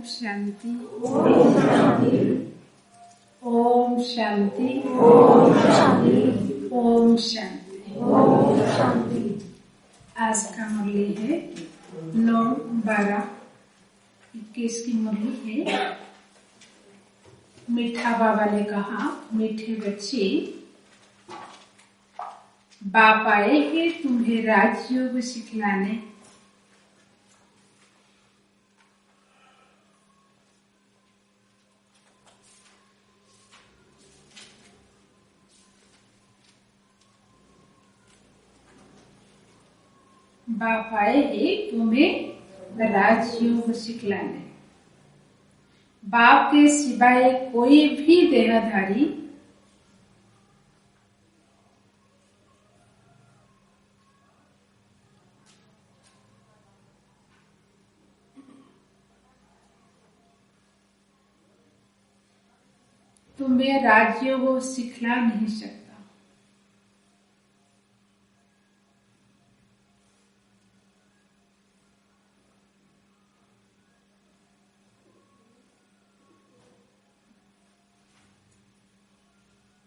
शांति। ओम शांति। ओम शांति। ओम शांति। ओम शांति। ओम शांति। आज का मुरली है 9/12/21 की मुरली है। मीठा बाबा ने कहा, मीठे बच्चे, बाप आए हैं तुम्हें राजयोग सिखलाने। बाप आए हैं तुम्हें राजयोग सिखलाने। बाप के सिवाय कोई भी देहधारी तुम्हें राजयोग सिखला नहीं सकता।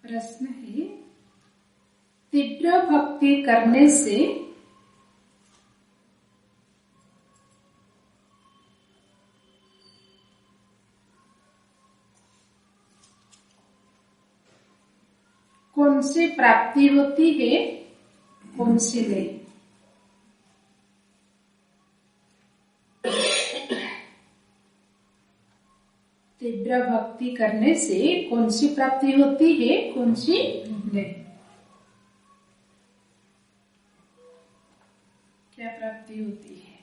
प्रश्न है, तीव्र भक्ति करने से कौन सी प्राप्ति होती है, कौन सी नहीं? तीव्र भक्ति करने से कौन सी प्राप्ति होती है, कौन सी नहीं? क्या प्राप्ति होती है?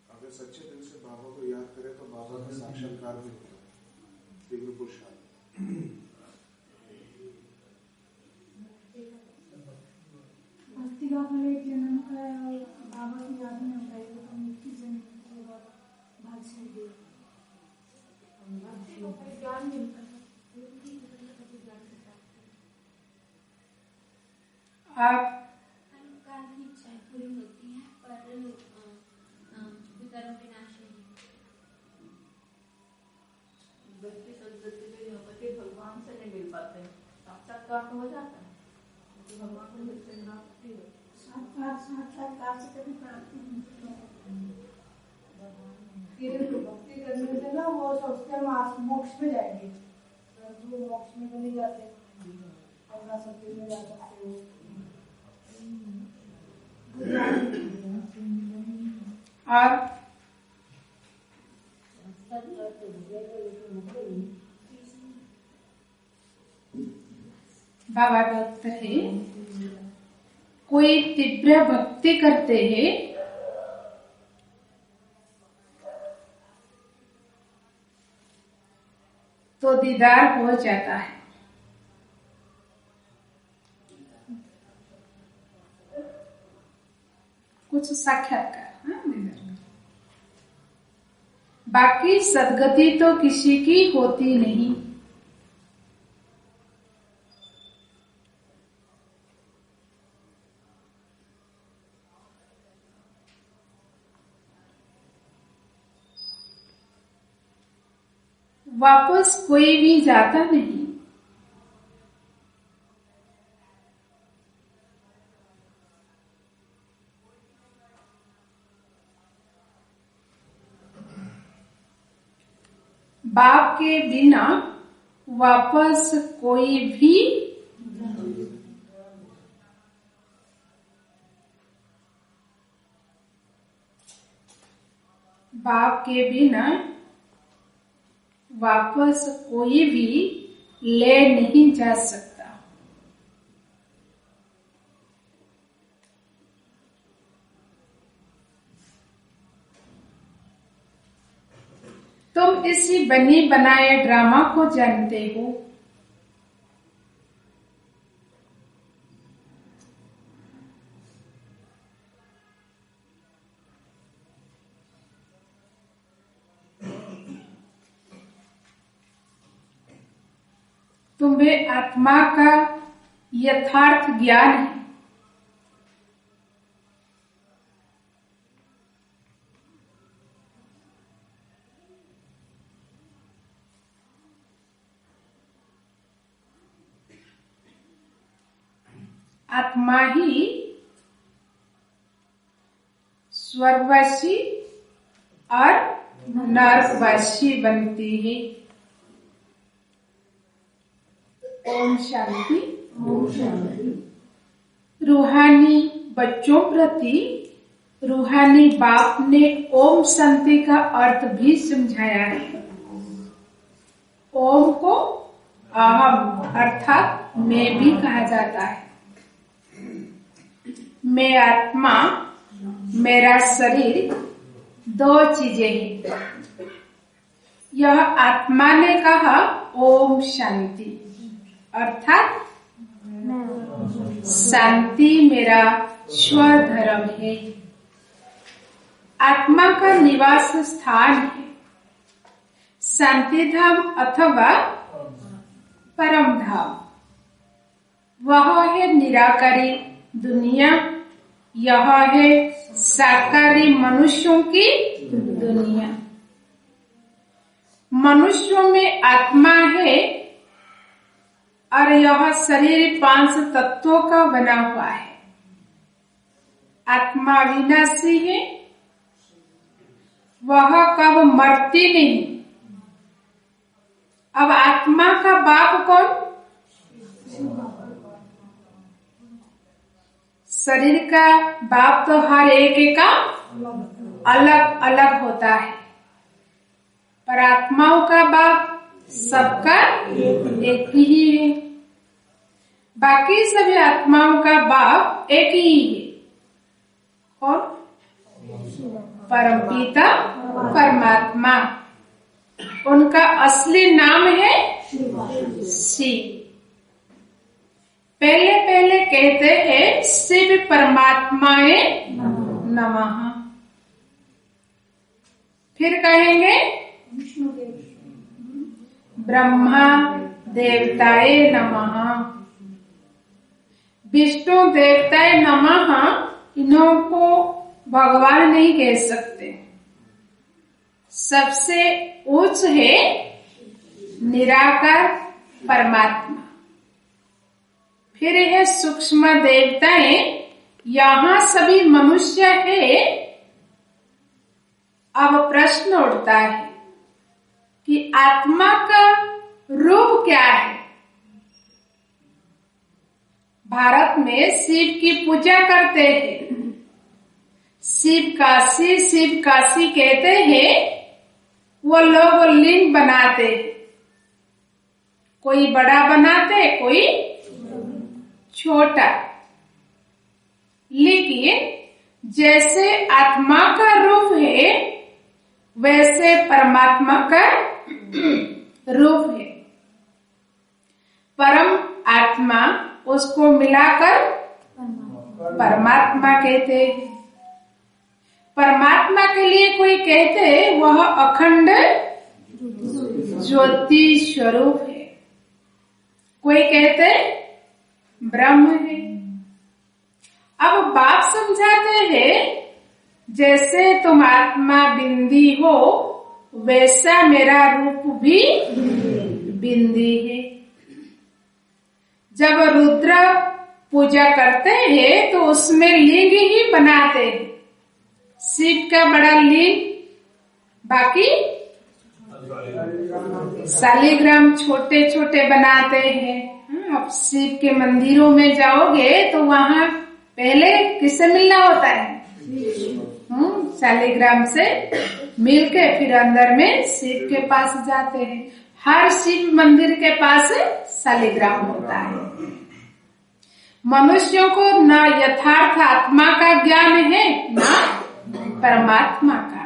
अगर सच्चे दिल से बाबा को याद करे तो बाबा का साक्षात्कार भी होता है। दिव्य पुरुषार्थ। भक्ति का फल एक जन्म का है और बाबा की याद में होता है तो हम इक्कीस जन्म के बाद भाग्यशाली देव ज्ञान मिलता है। आप काल की इच्छाएं पूरी होती हैं पर विकारों के नाश नहीं। व्यक्ति सदगति में नहीं होता कि भगवान से नहीं मिल पाते, साक्षात्कार तो हो जाता है तो भगवान को मिलते हैं प्राप्ति हो। साक्षात्कार से कभी प्राप्ति नहीं। भक्ति करने से ना वो सोचते हैं मोक्ष में जाएंगे, वो मोक्ष में तो नहीं जाते, अपना सत्य में जा सकते हो। और बाबा का उत्तर है, कोई तीव्र भक्ति करते हैं तो दीदार हो जाता है। कुछ साक्षात्कार, दीदार। बाकी सदगति तो किसी की होती नहीं। वापस कोई भी जाता नहीं। बाप के बिना वापस कोई भी बाप के बिना वापस कोई भी ले नहीं जा सकता। तुम इसी बनी बनाए ड्रामा को जानते हो। तुम्हें आत्मा का यथार्थ ज्ञान है। आत्मा ही स्वर्गवासी और नरकवासी बनती है। ओम शांति। ओम शांति। रूहानी बच्चों प्रति रूहानी बाप ने ओम शांति का अर्थ भी समझाया है। ओम को अहम अर्थात मैं भी कहा जाता है। मैं आत्मा, मेरा शरीर दो चीजें हैं। यह आत्मा ने कहा ओम शांति, अर्थात शांति मेरा स्वधर्म है। आत्मा का निवास स्थान है शांति धाम अथवा परम धाम। वह है निराकारी दुनिया, यह है साकारी मनुष्यों की दुनिया। मनुष्यों में आत्मा है और यह शरीर 5 तत्वों का बना हुआ है। आत्मा विनाशी है, वह कब मरती नहीं। अब आत्मा का बाप कौन? शरीर का बाप तो हर एक का अलग अलग होता है, पर आत्माओं का बाप सबका एक ही है। बाकी सभी आत्माओं का बाप एक ही है। और परमपिता परमात्मा, उनका असली नाम है शिव। पहले पहले कहते हैं शिव परमात्माए नमः, फिर कहेंगे ब्रह्मा देवताए नमः, विष्णु देवताए नमः। इन्हों को भगवान नहीं कह सकते। सबसे उच्च है निराकार परमात्मा। फिर है सूक्ष्म देवताएं, यहाँ सभी मनुष्य है। अब प्रश्न उठता है कि आत्मा का रूप क्या है? भारत में शिव की पूजा करते हैं, शिव काशी कहते हैं। वो लोग लिंग बनाते हैं, कोई बड़ा बनाते, कोई छोटा। लेकिन जैसे आत्मा का रूप है वैसे परमात्मा का रूप है। परम आत्मा, उसको मिलाकर परमात्मा कहते हैं। परमात्मा के लिए कोई कहते वह अखंड ज्योति स्वरूप है, कोई कहते ब्रह्म है। अब बाप समझाते हैं जैसे तुम आत्मा बिंदी हो वैसा मेरा रूप भी बिंदी है। जब रुद्र पूजा करते हैं तो उसमें लिंग ही बनाते हैं। शिव का बड़ा लिंग, बाकी शालिग्राम छोटे छोटे बनाते हैं। अब शिव के मंदिरों में जाओगे तो वहाँ पहले किससे मिलना होता है? शालिग्राम से मिलके फिर अंदर में शिव के पास जाते हैं। हर शिव मंदिर के पास शालिग्राम होता है। मनुष्यों को न यथार्थ आत्मा का ज्ञान है न परमात्मा का,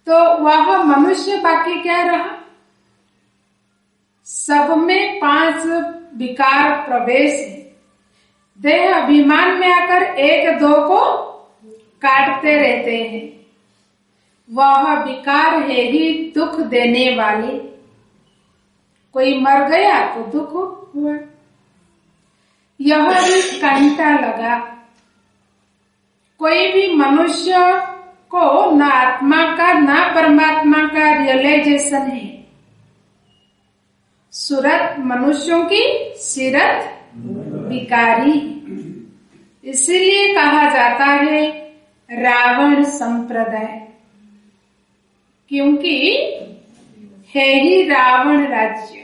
तो वह मनुष्य बाकी क्या रहा? सब में 5 विकार प्रवेश है। देह अभिमान में आकर 1-2 को काटते रहते हैं। वह विकार है ही दुख देने वाले। कोई मर गया तो दुख हुआ। यह भी कांटा लगा। कोई भी मनुष्य को न आत्मा का न परमात्मा का रियलाइजेशन है। सूरत मनुष्यों की, सीरत विकारी। इसीलिए कहा जाता है रावण संप्रदाय, क्योंकि है ही रावण राज्य।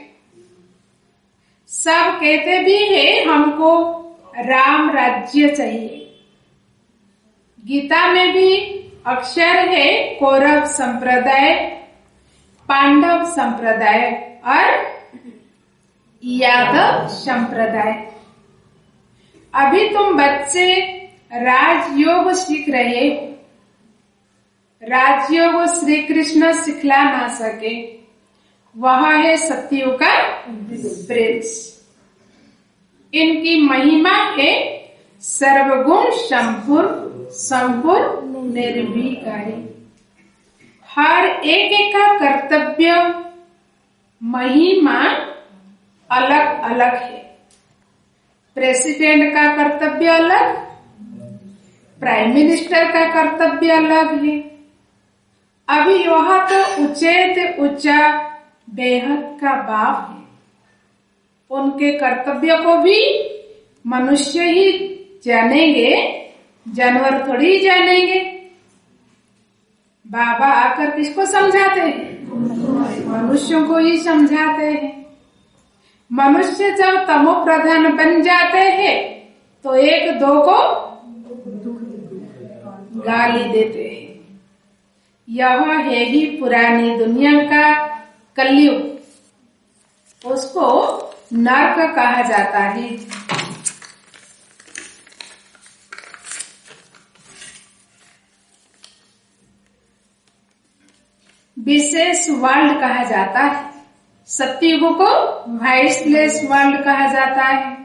सब कहते भी है हमको राम राज्य चाहिए। गीता में भी अक्षर है कौरव संप्रदाय, पांडव संप्रदाय और यादव संप्रदाय। अभी तुम बच्चे राजयोग सीख रहे हो। राजयोग श्री कृष्ण सिखला ना सके, वह है सत्युग का प्रिंस। इनकी महिमा है सर्वगुण संपूर्ण निर्विकारी। हर एक का कर्तव्य महिमा अलग अलग है। प्रेसिडेंट का कर्तव्य अलग, प्राइम मिनिस्टर का कर्तव्य अलग है। अभी वह तो उच्चेत ऊंचा बेहद का बाप है। उनके कर्तव्य को भी मनुष्य ही जानेंगे, जानवर थोड़ी जानेंगे। बाबा आकर किसको समझाते हैं? मनुष्यों को ही समझाते हैं। मनुष्य जब तमो प्रधान बन जाते हैं तो एक दो को गाली देते हैं। यह है ही पुरानी दुनिया का कलयुग, उसको नरक कहा जाता है। विशेष वर्ल्ड कहा जाता है। सत्युग को वाइसलेस वर्ल्ड कहा जाता है।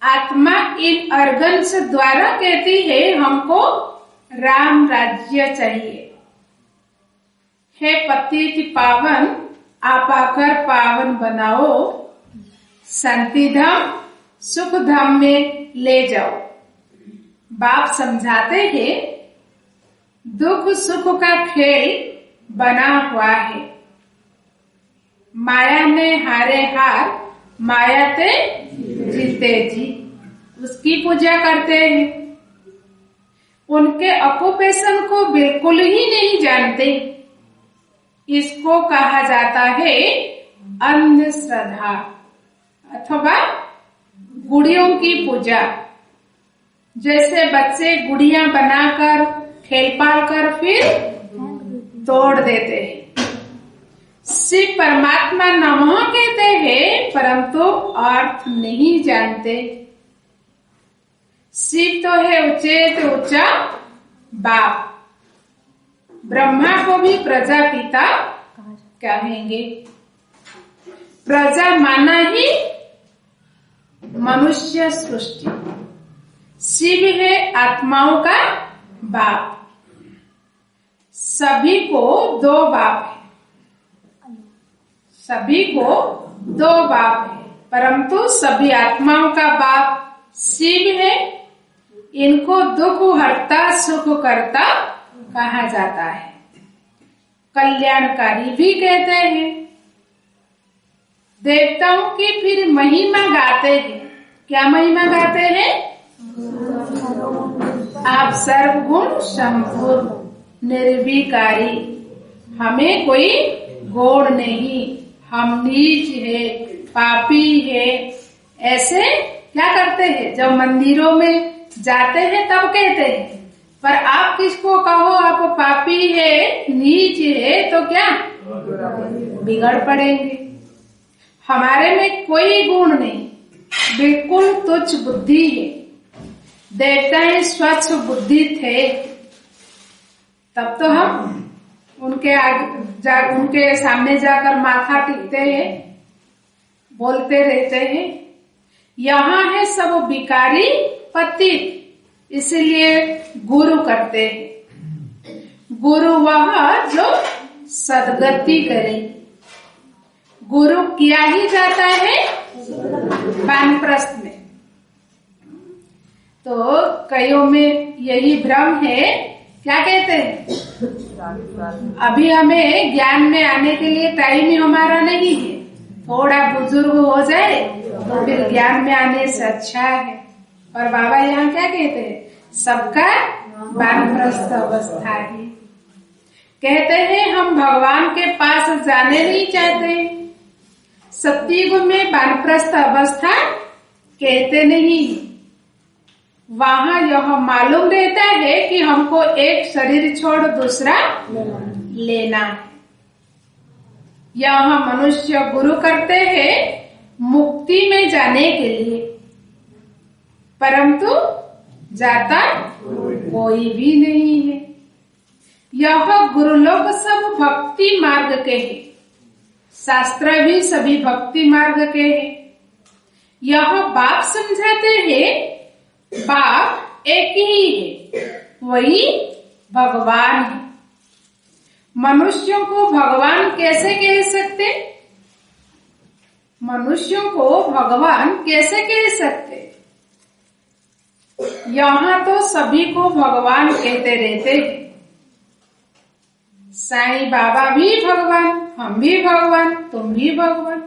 आत्मा इन अर्गन्स द्वारा कहती है हमको राम राज्य चाहिए। हे पतित पावन, आप आकर पावन बनाओ, शांति धाम सुख धाम में ले जाओ। बाप समझाते हैं दुख सुख का खेल बना हुआ है। माया ने हारे हार, माया ते जीते जी। उसकी पूजा करते हैं। उनके ऑक्युपेशन को बिल्कुल ही नहीं जानते। इसको कहा जाता है अंधश्रद्धा अथवा गुड़ियों की पूजा। जैसे बच्चे गुड़ियां बनाकर खेल पाल कर फिर तोड़ देते हैं। शिव परमात्मा नमः कहते हैं, परंतु अर्थ नहीं जानते। शिव तो है उच्चेत ऊंचा बाप। ब्रह्मा को भी प्रजापिता कहेंगे। प्रजा माना ही मनुष्य सृष्टि। शिव है आत्माओं का बाप। सभी को दो बाप है। सभी को दो बाप है, परंतु सभी आत्माओं का बाप शिव है। इनको दुख हरता सुख करता कहा जाता है। कल्याणकारी भी कहते हैं। देवताओं की फिर महिमा गाते हैं। क्या महिमा गाते हैं? आप सर्वगुण संपूर्ण निर्विकारी, हमें कोई गुण नहीं, हम नीच है, पापी है। ऐसे क्या करते हैं? जब मंदिरों में जाते हैं तब कहते हैं, पर आप किसको कहो आप पापी है, नीच है, तो क्या बिगड़ पड़ेंगे। हमारे में कोई गुण नहीं, बिल्कुल तुच्छ बुद्धि है। देवताएं स्वच्छ बुद्धि थे, तब तो हम उनके उनके सामने जाकर माथा टेकते हैं, बोलते रहते हैं। यहाँ है सब विकारी पतित, इसलिए गुरु करते हैं। गुरु वह जो सदगति करे। गुरु किया ही जाता है वानप्रस्थ में। तो कईयों में यही भ्रम है, क्या कहते हैं, अभी हमें ज्ञान में आने के लिए टाइम ही हमारा नहीं है, थोड़ा बुजुर्ग हो जाए तो फिर ज्ञान में आने से अच्छा है। और बाबा यहाँ क्या कहते हैं, सबका वानप्रस्थ अवस्था है। कहते हैं हम भगवान के पास जाने नहीं चाहते, सत्युग में वानप्रस्थ अवस्था कहते नहीं। वहां यह मालूम रहता है कि हमको एक शरीर छोड़ दूसरा लेना है। यह मनुष्य गुरु करते हैं मुक्ति में जाने के लिए, परंतु जाता कोई भी नहीं है। यह गुरु लोग सब भक्ति मार्ग के हैं, शास्त्र भी सभी भक्ति मार्ग के हैं। यह बाप समझाते हैं बाप एक ही है, वही भगवान है। मनुष्यों को भगवान कैसे कह सकते, मनुष्यों को भगवान कैसे कह सकते? यहाँ तो सभी को भगवान कहते रहते हैं। साईं बाबा भी भगवान, हम भी भगवान, तुम भी भगवान।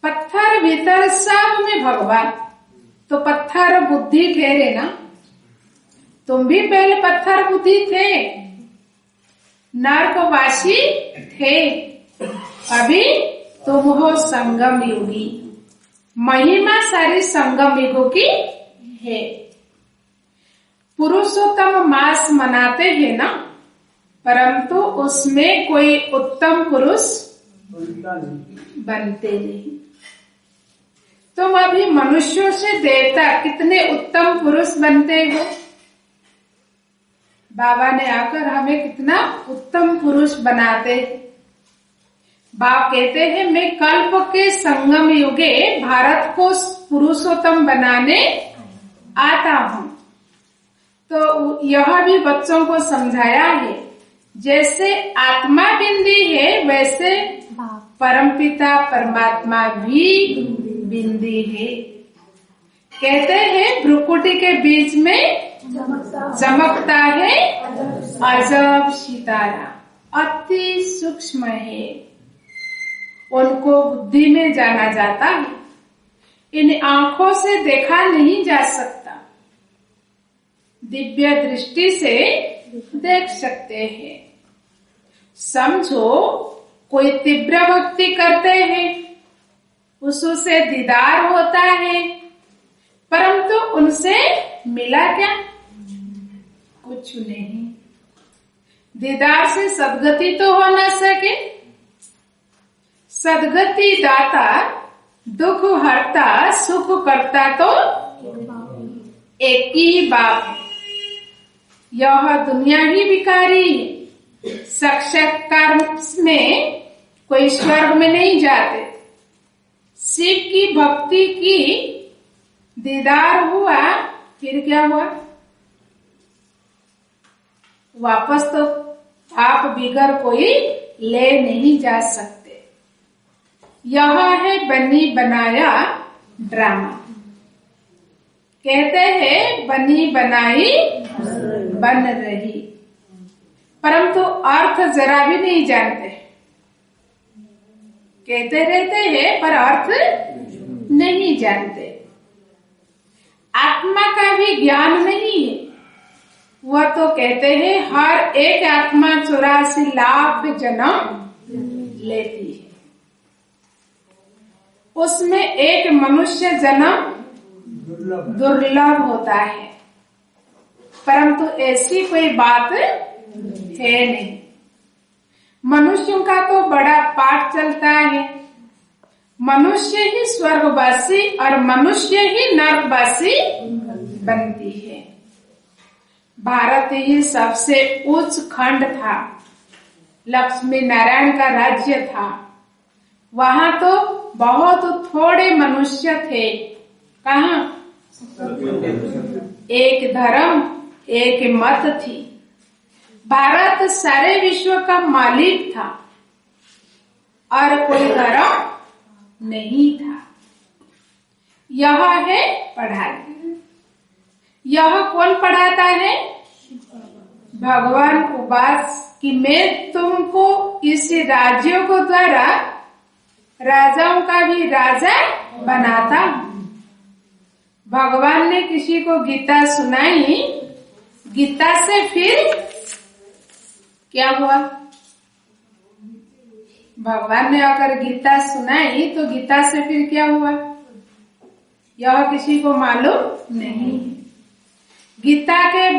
पत्थर भीतर सब में भगवान, तो पत्थर बुद्धि ठहरे ना। तुम भी पहले पत्थर बुद्धि थे, नरकवासी थे, अभी तुम हो संगम युगी। महिमा सारी संगम युगों की है। पुरुषोत्तम मास मनाते हैं ना, परंतु उसमें कोई उत्तम पुरुष बनते नहीं। तुम अभी मनुष्यों से देवता कितने उत्तम पुरुष बनते हो। बाबा ने आकर हमें कितना उत्तम पुरुष बनाते। बाप कहते हैं मैं कल्प के संगम युगे भारत को पुरुषोत्तम बनाने आता हूँ। तो यह भी बच्चों को समझाया है, जैसे आत्मा बिंदी है वैसे परमपिता परमात्मा भी बिंदी है। कहते हैं भ्रुकुटी के बीच में चमकता है अजब सितारा, अति सूक्ष्म है, उनको बुद्धि में जाना जाता है। इन आंखों से देखा नहीं जा सकता, दिव्य दृष्टि से देख सकते हैं। समझो कोई तीव्र भक्ति करते हैं, उससे दीदार होता है, परंतु उनसे मिला क्या? कुछ नहीं। दीदार से सदगति तो हो न सके। सदगति दाता, दुख हरता, सुख करता तो एक ही बाप है। यह दुनिया ही विकारी है। साक्षात्कार में कोई स्वर्ग में नहीं जाते। शिव की भक्ति की दीदार हुआ, फिर क्या हुआ? वापस तो आप बिगर कोई ले नहीं जा सकते। यह है बनी बनाया ड्रामा। कहते हैं बनी बनाई बन रही, परंतु अर्थ जरा भी नहीं जानते। कहते रहते हैं पर अर्थ नहीं जानते। आत्मा का भी ज्ञान नहीं है। वह तो कहते हैं हर एक आत्मा 84 लाख जन्म लेती है, उसमें एक मनुष्य जन्म दुर्लभ होता है, परंतु ऐसी कोई बात है नहीं। मनुष्यों का तो बड़ा पाठ चलता है। मनुष्य ही स्वर्गवासी और मनुष्य ही नरकवासी बनती है। भारत ही सबसे उच्च खंड था, लक्ष्मी नारायण का राज्य था। वहां तो बहुत थोड़े मनुष्य थे। कहाँ? एक धर्म, एक मत थी। भारत सारे विश्व का मालिक था। और कोई धर्म नहीं था। यह है पढ़ाई। यह कौन पढ़ाता है? भगवान उवाच कि मैं तुमको इस राज्यों को द्वारा राजाओं का भी राजा बनाता हूं। भगवान ने किसी को गीता सुनाई, गीता से फिर क्या हुआ? भगवान ने अगर गीता सुनाई तो गीता से फिर क्या हुआ? यह किसी को मालूम नहीं। गीता के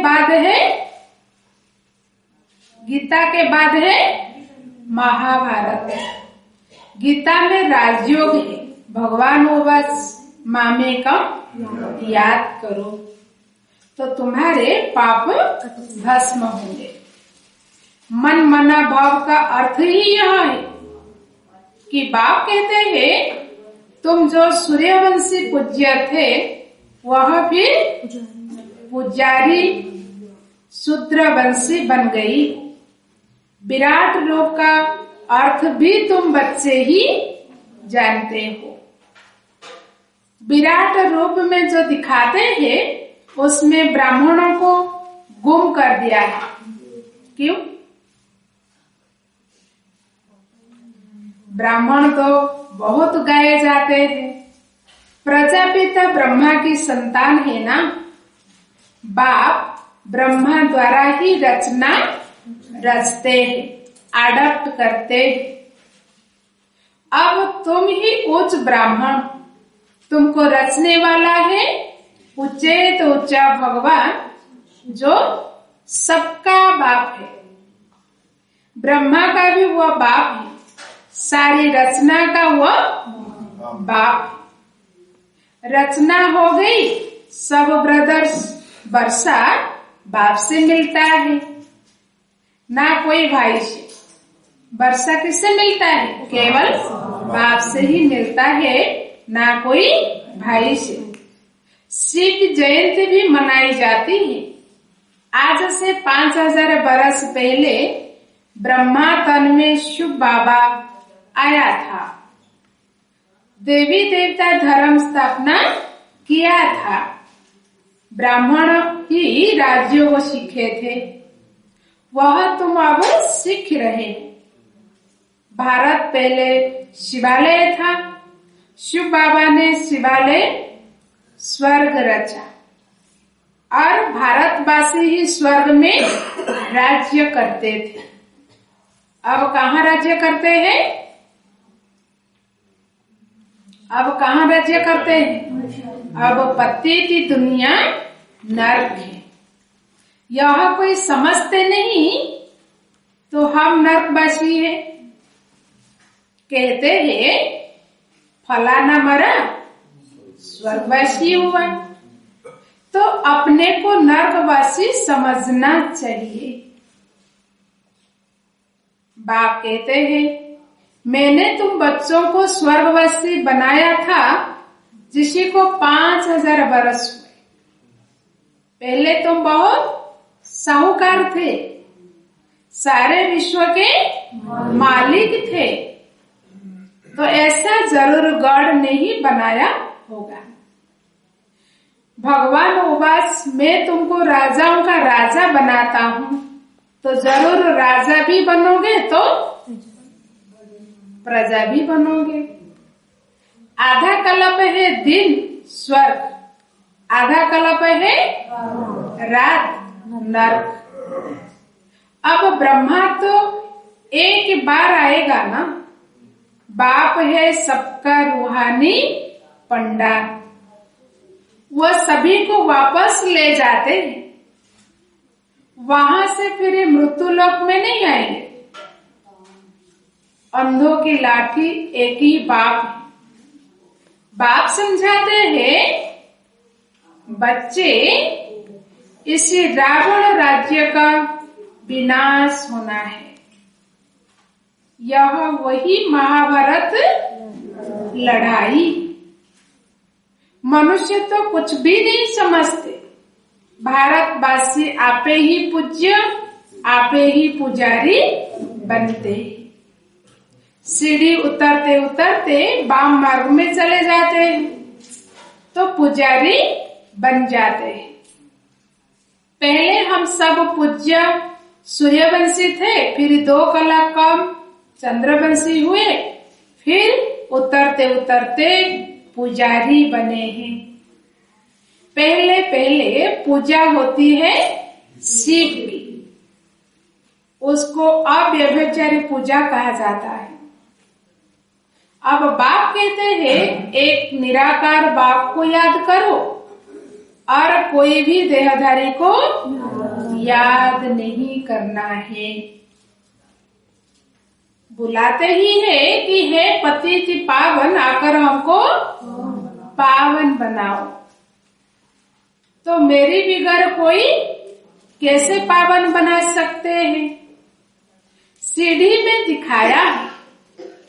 बाद है महाभारत। गीता में राजयोग है। भगवान उवाच मामेकम याद करो तो तुम्हारे पाप भस्म होंगे। मन मना भाव का अर्थ ही यह है कि बाप कहते हैं तुम जो सूर्यवंशी पूज्य थे वह फिर पुजारी शूद्रवंशी बन गई। विराट रूप का अर्थ भी तुम बच्चे ही जानते हो। विराट रूप में जो दिखाते हैं उसमें ब्राह्मणों को गुम कर दिया है। क्यों? ब्राह्मण तो बहुत गाए जाते हैं। प्रजापिता ब्रह्मा की संतान है ना। बाप ब्रह्मा द्वारा ही रचना रचते हैं, अडॉप्ट करते हैं। अब तुम ही उच्च ब्राह्मण, तुमको रचने वाला है ऊंचे तो ऊंचा भगवान जो सबका बाप है। ब्रह्मा का भी वह बाप है, सारी रचना का वह बाप। रचना हो गई, सब ब्रदर्स वर्षा बाप से मिलता है, ना कोई भाई से। वर्षा किससे मिलता है? केवल बाप से ही मिलता है, ना कोई भाई से। शिव जयंती भी मनाई जाती है। आज से 5000 बरस पहले ब्रह्मा तन में शिव बाबा आया था। देवी देवता धर्म स्थापना किया था। ब्राह्मण ही राज्यों को सीखे थे, वह तुम अब सीख रहे हो। भारत पहले शिवालय था। शिव बाबा ने शिवालय स्वर्ग रचा और भारतवासी ही स्वर्ग में राज्य करते थे। अब कहाँ राज्य करते हैं? अब कहाँ राज्य करते हैं? अब पति की दुनिया नर्क है। यह कोई समझते नहीं तो हम नर्कवासी है। कहते हैं फलाना मरा स्वर्गवासी हुआ, तो अपने को नर्कवासी समझना चाहिए। बाप कहते हैं मैंने तुम बच्चों को स्वर्गवासी बनाया था जिसी को 5000 बरस हुए। पहले तुम बहुत साहूकार थे, सारे विश्व के मालिक थे, तो ऐसा जरूर गॉड ने ही बनाया होगा। भगवान उवाच मैं तुमको राजाओं का राजा बनाता हूँ, तो जरूर राजा भी बनोगे तो प्रजा भी बनोगे। आधा कल्प है दिन स्वर्ग, आधा कल्प है रात नर्क। अब ब्रह्मा तो एक बार आएगा ना। बाप है सबका रूहानी पंडा, वह सभी को वापस ले जाते हैं। वहां से फिर मृत्यु लोक में नहीं आएंगे। अंधों की लाठी एक ही बाप है। बाप समझाते हैं बच्चे इस रावण राज्य का विनाश होना है। यह वही महाभारत लड़ाई। मनुष्य तो कुछ भी नहीं समझते। भारतवासी आपे ही पूज्य, आपे ही पुजारी बनते। सीढ़ी उतरते उतरते वाम मार्ग में चले जाते हैं तो पुजारी बन जाते हैं। पहले हम सब पूज्य सूर्यवंशी थे, फिर 2 कला कम चंद्रवंशी हुए, फिर उतरते उतरते पुजारी बने हैं। पहले पहले पूजा होती है शिव की, उसको अव्यभिचारी पूजा कहा जाता है। अब बाप कहते हैं एक निराकार बाप को याद करो और कोई भी देहधारी को याद नहीं करना है। बुलाते ही है कि हे पतित पावन, आकर हमको पावन बनाओ। तो मेरी बिगड़ कोई कैसे पावन बना सकते हैं? सीढ़ी में दिखाया है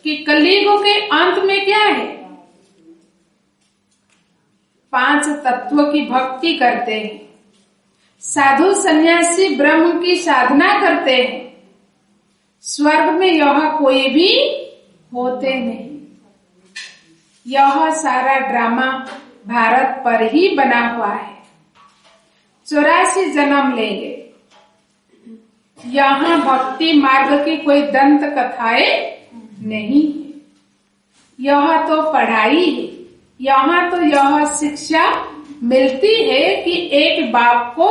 कि कलयुग के अंत में क्या है, 5 तत्व की भक्ति करते हैं, साधु सन्यासी ब्रह्म की साधना करते हैं। स्वर्ग में यह कोई भी होते नहीं। यह सारा ड्रामा भारत पर ही बना हुआ है। 84 जन्म लेंगे। यहाँ भक्ति मार्ग की कोई दंत कथाएं नहीं है। यह तो पढ़ाई है। यहाँ तो यह शिक्षा मिलती है कि एक बाप को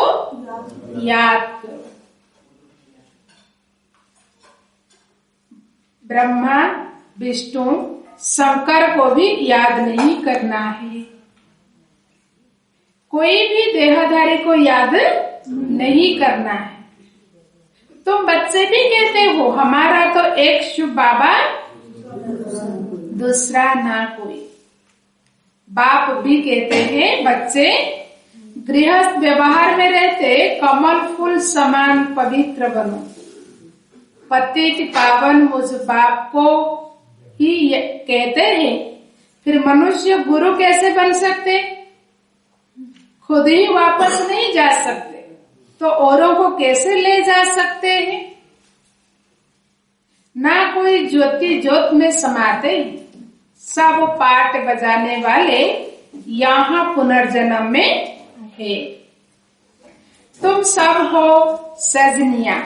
याद करो। ब्रह्मा, विष्णु, शंकर को भी याद नहीं करना है। कोई भी देहधारी को याद नहीं करना है। तुम बच्चे भी कहते हो हमारा तो एक शिव बाबा, दूसरा ना कोई। बाप भी कहते हैं बच्चे गृहस्थ व्यवहार में रहते कमल फूल समान पवित्र बनो। पतित पावन मुझ बाप को ही कहते हैं, फिर मनुष्य गुरु कैसे बन सकते? खुद ही वापस नहीं जा सकते तो औरों को कैसे ले जा सकते हैं? ना कोई ज्योति ज्योत में समाते हैं। सब पाट बजाने वाले यहाँ पुनर्जन्म में है। तुम सब हो सजनिया,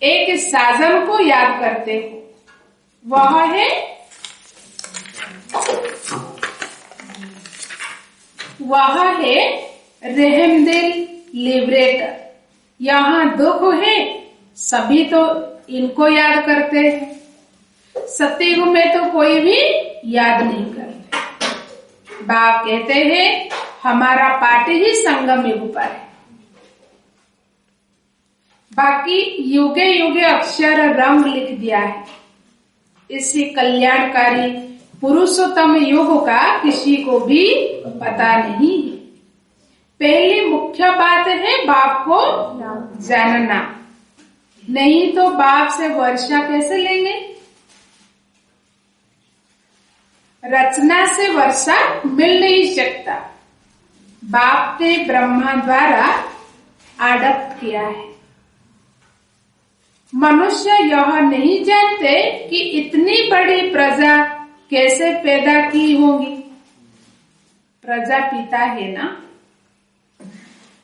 एक साजन को याद करते हो, वह है रहमदिल लिबरेटर। यहाँ दुख है, सभी तो इनको याद करते हैं। सत्युग में तो कोई भी याद नहीं करते। बाप कहते हैं हमारा पाठ ही संगम युग पर है। बाकी युगे युगे अक्षर रंग लिख दिया है। इसी कल्याणकारी पुरुषोत्तम युग का किसी को भी पता नहीं है। पहली मुख्य बात है बाप को जानना, नहीं तो बाप से वर्षा कैसे लेंगे? रचना से वर्षा मिल नहीं सकता। बाप ने ब्रह्मा द्वारा आडप्ट किया है। मनुष्य यह नहीं जानते कि इतनी बड़ी प्रजा कैसे पैदा की होगी। प्रजा पिता है ना,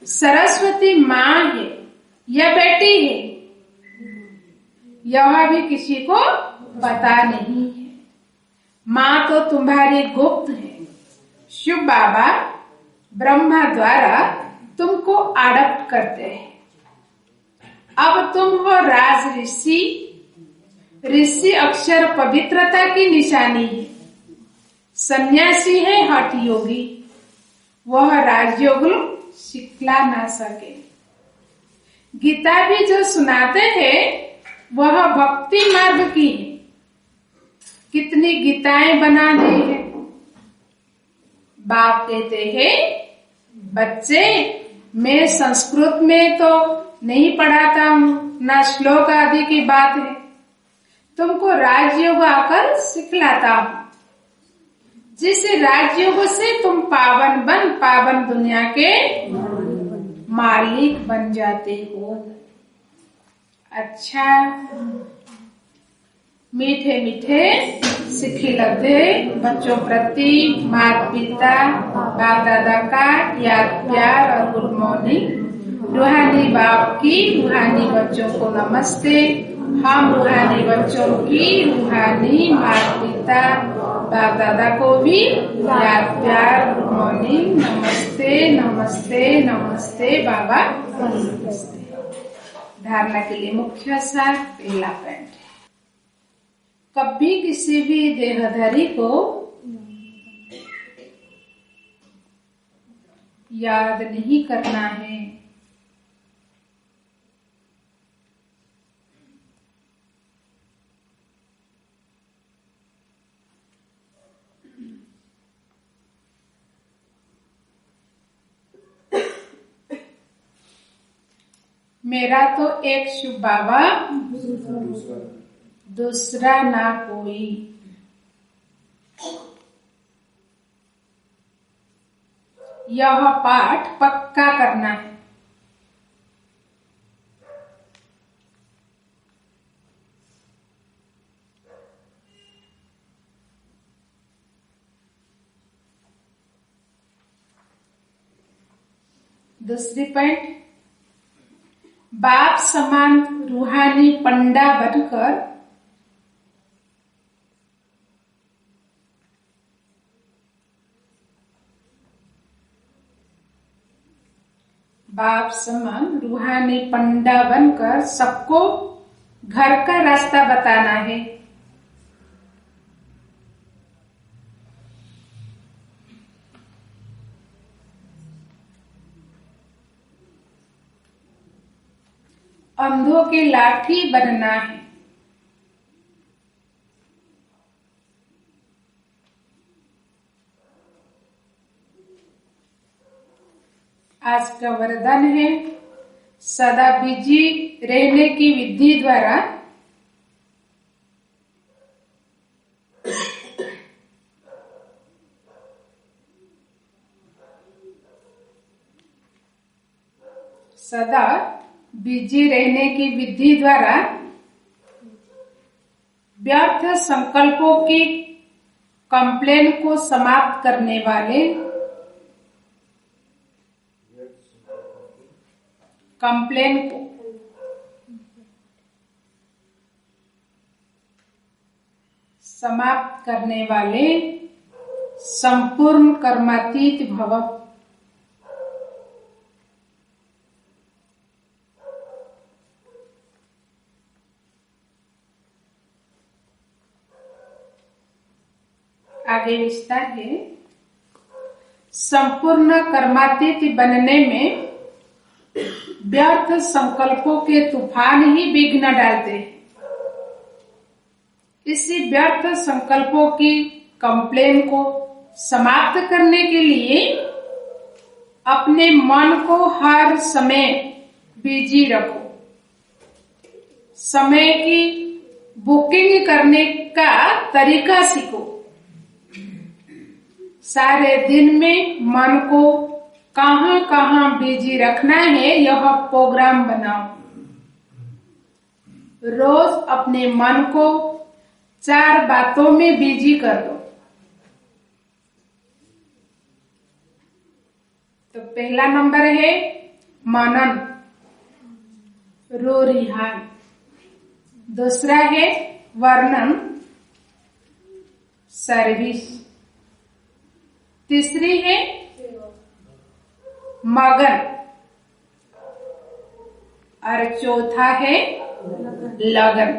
सरस्वती माँ है या बेटी है, यह भी किसी को पता नहीं है। माँ तो तुम्हारी गुप्त है। शिव बाबा ब्रह्मा द्वारा तुमको आडप्ट करते हैं। अब तुम हो राज ऋषि। ऋषि अक्षर पवित्रता की निशानी है। सन्यासी है हठ योगी, वह राजयोग सिखला ना सके। गीता भी जो सुनाते हैं वह भक्ति मार्ग की है। कितनी गीताएं बना दी है। बाप कहते हैं बच्चे मैं संस्कृत में तो नहीं पढ़ाता हूँ, ना श्लोक आदि की बात है, तुमको राजयोग आकर सिखलाता हूँ। जिस राजयोग से तुम पावन बन पावन दुनिया के मालिक बन जाते हो। अच्छा, मीठे मीठे सिक्खी लगते बच्चों प्रति माता पिता बाप दादा का याद प्यार और गुड मॉर्निंग। रूहानी बाप की रूहानी बच्चों को नमस्ते। हम रूहानी बच्चों की रूहानी माता पिता बाप दादा को भी याद प्यार गुड मॉर्निंग। नमस्ते नमस्ते नमस्ते बाबा नमस्ते। धारणा के लिए मुख्य सार पहला पॉइंट, कभी किसी भी देहधारी को याद नहीं करना है। मेरा तो एक शिव बाबा दूसरा ना कोई। यह पाठ पक्का करना है। दूसरी पॉइंट, बाप समान रूहानी पंडा बनकर बाप समान रूहानी पंडा बनकर सबको घर का रास्ता बताना है। अंधों की लाठी बनना है। आज का वरदान है, सदा बिजी रहने की विधि द्वारा सदा बिजी रहने की विधि द्वारा व्यर्थ संकल्पों की कंप्लेन को समाप्त करने वाले कंप्लेन को समाप्त करने वाले संपूर्ण कर्मातीत भव। आगे विस्तार है, संपूर्ण कर्मातीत बनने में व्यर्थ संकल्पों के तूफान ही विघ्न डालते हैं। इसी व्यर्थ संकल्पों की कंप्लेन को समाप्त करने के लिए अपने मन को हर समय बिजी रखो। समय की बुकिंग करने का तरीका सीखो। सारे दिन में मन को कहां कहां बिजी रखना है यह प्रोग्राम बनाओ। रोज अपने मन को 4 बातों में बिजी कर दो। तो पहला नंबर है मनन, रो रिहान। दूसरा है वर्णन, सर्विस। तीसरी है मगन और चौथा है लगन।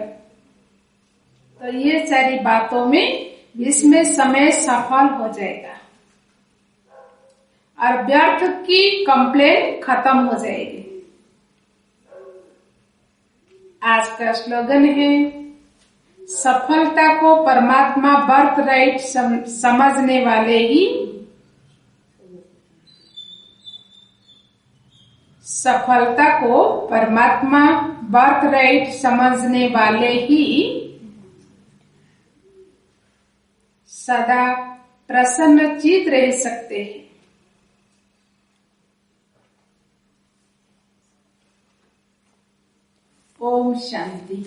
तो ये सारी बातों में इसमें समय सफल हो जाएगा और व्यर्थ की कंप्लेन खत्म हो जाएगी। आज का स्लोगन है, सफलता को परमात्मा बर्थ राइट समझने वाले ही सफलता को परमात्मा बर्थ राइट समझने वाले ही सदा प्रसन्नचित रह सकते हैं। ओम शांति।